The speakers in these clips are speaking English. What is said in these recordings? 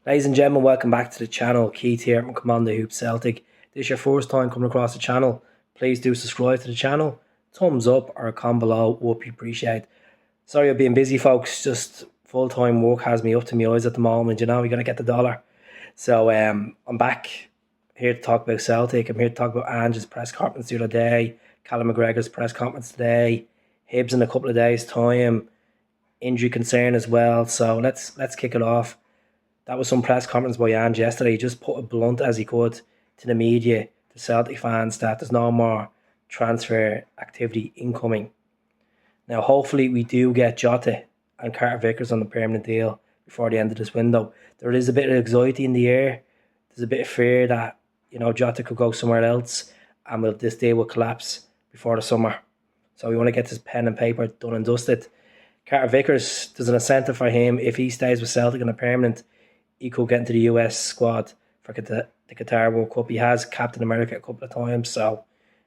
Ladies and gentlemen, welcome back to the channel. Keith here from Command the Hoop Celtic. If this is your first time coming across the channel, please do subscribe to the channel. Thumbs up or a comment below would be appreciated. Sorry I've been busy, folks. Just full-time work has me up to my eyes at the moment. You know, we got to get the dollar. So I'm back here to talk about Celtic. I'm here to talk about Ange's press conference the other day, Callum McGregor's press conference today, Hibs in a couple of days' time, injury concern as well. So let's kick it off. That was some press conference by Ange yesterday. He just put it blunt as he could to the media, to Celtic fans, that there's no more transfer activity incoming. Now, hopefully we do get Jota and Carter Vickers on the permanent deal before the end of this window. There is a bit of anxiety in the air. There's a bit of fear that, you know, Jota could go somewhere else and this deal will collapse before the summer. So we want to get this pen and paper done and dusted. Carter Vickers, there's an incentive for him. If he stays with Celtic on a permanent, he could get into the US squad for the Qatar World Cup. He has Captain America a couple of times, so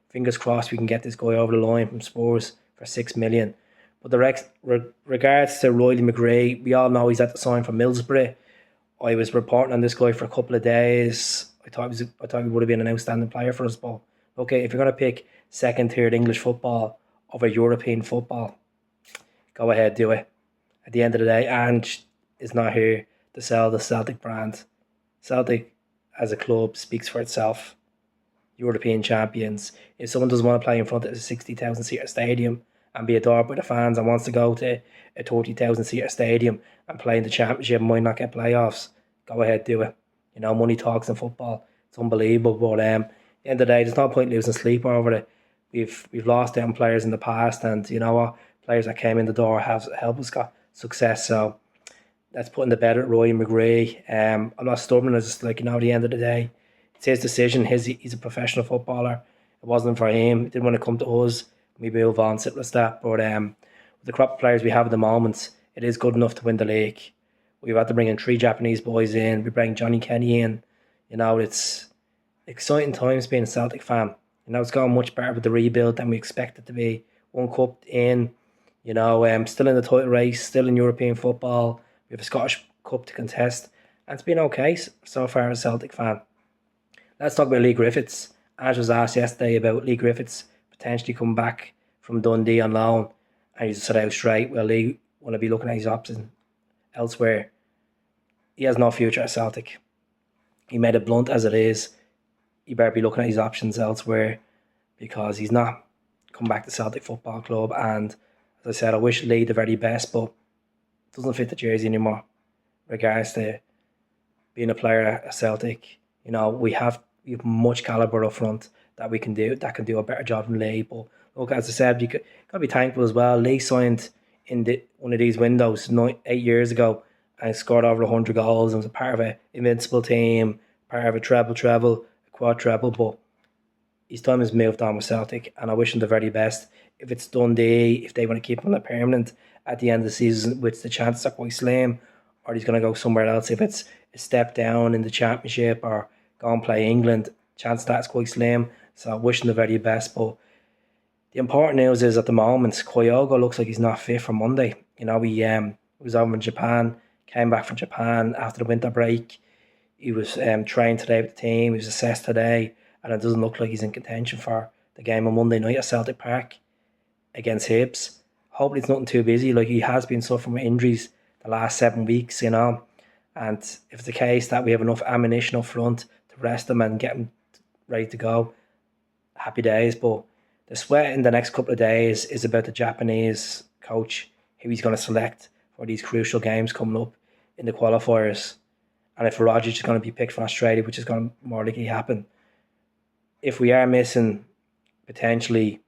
fingers crossed we can get this guy over the line from Spurs for $6 million. But regards to Riley McGray, we all know he's at the sign for Middlesbrough. I was reporting on this guy for a couple of days. I thought he would have been an outstanding player for us, but okay, if you're going to pick second tier English football over European football, go ahead, do it. At the end of the day, Ange is not here to sell the Celtic brand. Celtic as a club speaks for itself. European champions. If someone doesn't want to play in front of a 60,000 seater stadium and be adored by the fans and wants to go to a 30,000 seater stadium and play in the championship and might not get playoffs, go ahead, do it. You know, money talks in football. It's unbelievable. But at the end of the day, there's no point losing sleep over it. We've lost down players in the past, and you know what? Players that came in the door have helped us got success. So let's put in the bed at Roy McGray. I'm not stubborn. It's just like, you know, at the end of the day, it's his decision. He's a professional footballer. It wasn't for him. It didn't want to come to us. We move on, sit with that. But with the crop of players we have at the moment, it is good enough to win the league. We've had to bring in 3 Japanese boys in. We bring Johnny Kenny in. You know, it's exciting times being a Celtic fan. You know, it's gone much better with the rebuild than we expected to be. 1 cup in, you know, still in the title race, still in European football. We have a Scottish Cup to contest, and it's been okay so far as a Celtic fan. Let's talk about Leigh Griffiths. Ange was asked yesterday about Leigh Griffiths potentially coming back from Dundee on loan, and he just said out straight, well, Leigh want to be looking at his options elsewhere. He has no future at Celtic. He made it blunt as it is. He better be looking at his options elsewhere because he's not come back to Celtic Football Club. And as I said, I wish Leigh the very best, but doesn't fit the jersey anymore. Regards to being a player at Celtic, you know, we have much calibre up front that can do a better job than Leigh. But look, as I said, you got to be thankful as well. Leigh signed in one of these windows 8 years ago and scored over 100 goals and was a part of an invincible team, part of a treble, a quad treble. But his time has moved on with Celtic, and I wish him the very best. If it's Dundee, if they want to keep him on a permanent at the end of the season, which the chances are quite slim, or he's going to go somewhere else. If it's a step down in the championship or go and play England, chance that's quite slim. So wishing the very best. But the important news is at the moment, Kyogo looks like he's not fit for Monday. You know, he was over in Japan, came back from Japan after the winter break. He was trained today with the team. He was assessed today, and it doesn't look like he's in contention for the game on Monday night at Celtic Park against Hibs. Hopefully it's nothing too busy. Like, he has been suffering with injuries the last 7 weeks, you know. And if it's the case that we have enough ammunition up front to rest him and get him ready to go, happy days. But the sweat in the next couple of days is about the Japanese coach, who he's going to select for these crucial games coming up in the qualifiers. And if Rogic is going to be picked for Australia, which is going to more likely happen, if we are missing potentially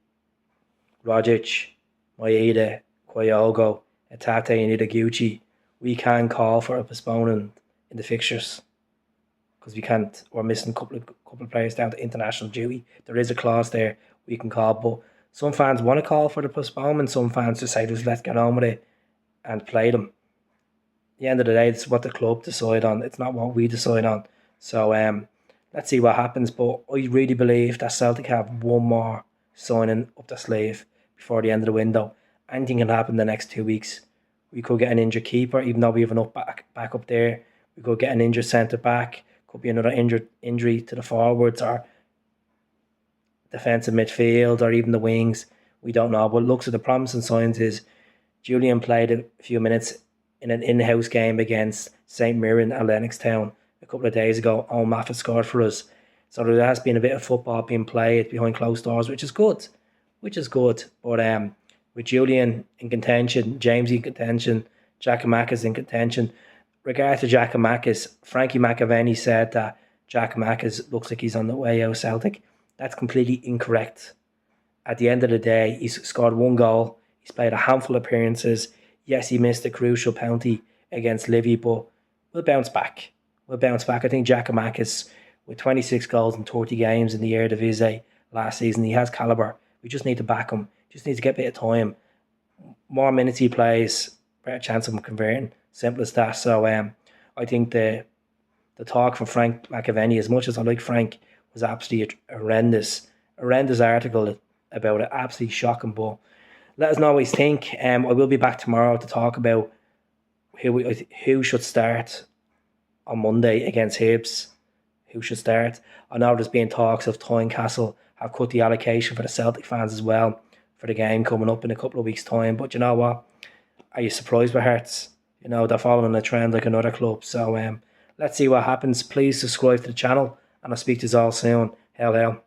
Rogic, Maeda, Kyogo, Etate and Itaguchi, we can call for a postponement in the fixtures because we're missing a couple of players down to international duty. There is a clause there we can call, but some fans want to call for the postponement. Some fans just say, just let's get on with it and play them. At the end of the day, it's what the club decide on. It's not what we decide on. So let's see what happens. But I really believe that Celtic have one more signing up their sleeve before the end of the window. Anything can happen the next 2 weeks. We could get an injured keeper, even though we have enough back up there. We could get an injured centre back. Could be another injury to the forwards or defensive midfield or even the wings. We don't know. But looks at the promising signs is Julian played a few minutes in an in-house game against St Mirren at Lennoxtown a couple of days ago. Owen Maffett scored for us. So there has been a bit of football being played behind closed doors, which is good. But with Julian in contention, Jamesy in contention, Giakoumakis in contention. Regarding to Giakoumakis, Frankie McAvenny said that Giakoumakis looks like he's on the way out of Celtic. That's completely incorrect. At the end of the day, he's scored 1 goal. He's played a handful of appearances. Yes, he missed a crucial penalty against Livy, but we'll bounce back. I think Giakoumakis, with 26 goals in 30 games in the Eredivisie last season, he has calibre. We just need to back him. Just need to get a bit of time. More minutes he plays, better chance of him converting. Simple as that. So I think the talk from Frank McAvenny, as much as I like Frank, was absolutely horrendous article about it. Absolutely shocking. But let us know what you think. I will be back tomorrow to talk about who should start on Monday against Hibs. Who should start? I know there's been talks of Tynecastle have cut the allocation for the Celtic fans as well for the game coming up in a couple of weeks' time. But you know what? Are you surprised with Hearts? You know, they're following a trend like another club. So let's see what happens. Please subscribe to the channel and I'll speak to you all soon. Hell.